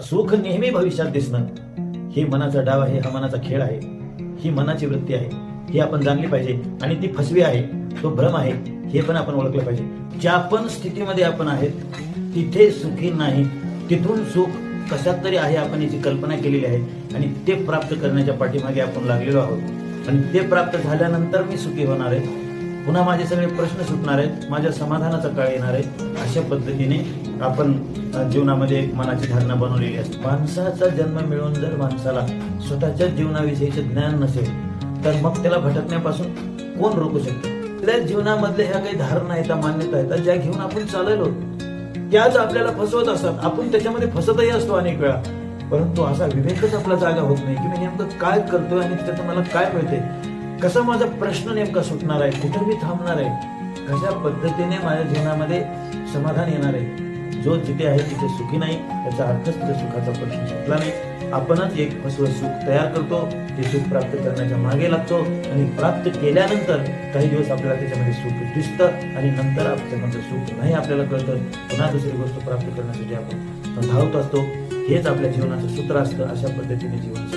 सुख नेहमी भविष्यात दिसणं हे मनाचा डाव आहे, हा मनाचा खेळ आहे, ही मनाची वृत्ती आहे, ही आपण जाणली पाहिजे. आणि ती फसवी आहे, तो भ्रम आहे, हे पण आपण ओळखलं पाहिजे. ज्या पण स्थितीमध्ये आपण आहेत तिथे सुखी नाही, तिथून सुख कशात तरी आहे, आपण याची कल्पना केलेली आहे आणि ते प्राप्त करण्याच्या पाठीमागे आपण लागलेलो आहोत. आणि ते प्राप्त झाल्यानंतर मी सुखी होणार आहे, पुन्हा माझे सगळे प्रश्न सुटणार आहेत, माझ्या समाधानाचा काळ येणार आहे. अशा पद्धतीने आपण जीवनामध्ये एक मनाची धारणा बनवलेली असते. माणसाचा जन्म मिळून जर माणसाला स्वतःच्या जीवनाविषयीचे ज्ञान नसेल तर मग त्याला भटकण्यापासून कोण रोखू शकतो? आपल्या जीवनामधल्या ह्या काही धारणा आहेत, मान्यता आहेत, ज्या घेऊन आपण चाललो त्याच आपल्याला फसवत असतात. आपण त्याच्यामध्ये फसतही असतो अनेक वेळा, परंतु असा विवेकच आपला जागा होत नाही की मी नेमकं काय करतोय आणि त्यातून मला काय मिळते, कसा माझा प्रश्न नेमका सुटणार आहे, कुठे मी थांबणार आहे, कशा पद्धतीने माझ्या जीवनामध्ये समाधान येणार आहे. जो जिथे आहे तिथे सुखी नाही, त्याचा अर्थच त्या सुखाचा प्रश्न सुटला नाही. आपणच एक फसवं सुख तयार करतो, ते सुख प्राप्त करण्याच्या मागे लागतो आणि प्राप्त केल्यानंतर काही दिवस आपल्याला त्याच्यामध्ये सुख दिसतं आणि नंतर त्याच्यामध्ये सुख नाही आपल्याला कळतं. पुन्हा दुसरी गोष्ट प्राप्त करण्यासाठी आपण धावत असतो. हेच आपल्या जीवनाचं सूत्र असतं. अशा पद्धतीने जीवन